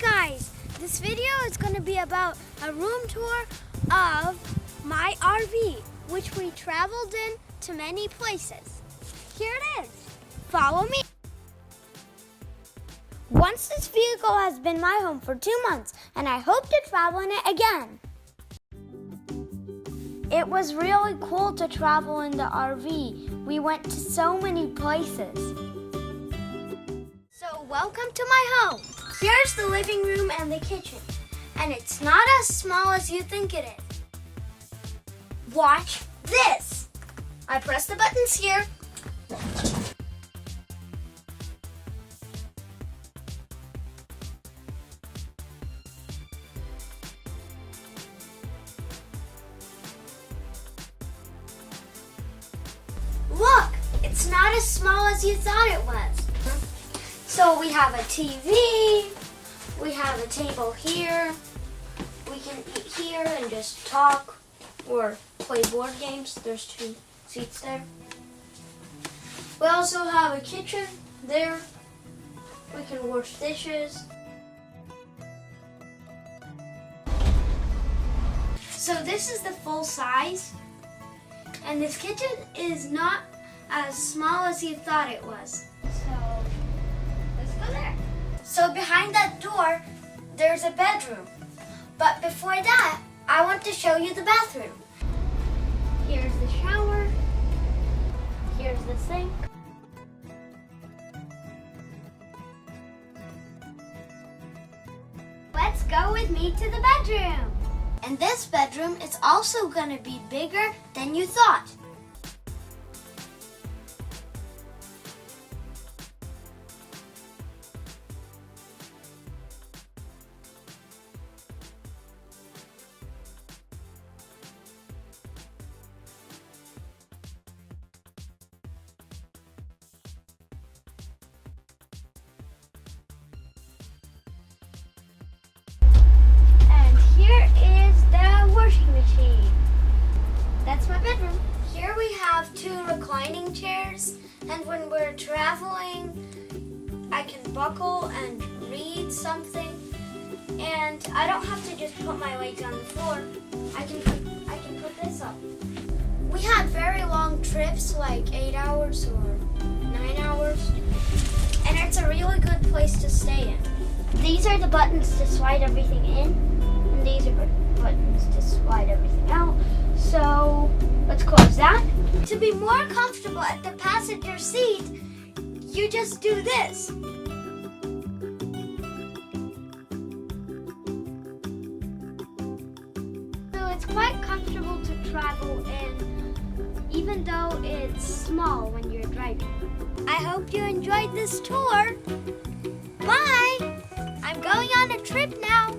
Hi guys, this video is going to be about a room tour of my RV, which we traveled in to many places. Here it is. Follow me. Once this vehicle has been my home for 2 months, and I hope to travel in it again. It was really cool to travel in the RV. We went to so many places. So welcome to my home. Here's the living room and the kitchen. And it's not as small as you think it is. Watch this. I press the buttons here. Look, it's not as small as you thought it was. So we have a TV, we have a table here, we can eat here and just talk or play board games. There's 2 seats there. We also have a kitchen there. We can wash dishes. So this is the full size. And this kitchen is not as small as you thought it was. So let's go there. So behind that door, there's a bedroom. But before that, I want to show you the bathroom. Here's the shower. Here's the sink. Let's go with me to the bedroom. And this bedroom is also going to be bigger than you thought. Here is the washing machine. That's my bedroom. Here we have 2 reclining chairs, and when we're traveling, I can buckle and read something, and I don't have to just put my legs on the floor. I can put this up. We had very long trips, like 8 hours or 9 hours, and it's a really good place to stay in. These are the buttons to slide everything in. These are buttons to slide everything out. So let's close that. To be more comfortable at the passenger seat, you just do this. So it's quite comfortable to travel in, even though it's small when you're driving. I hope you enjoyed this tour. Bye! I'm going on a trip now.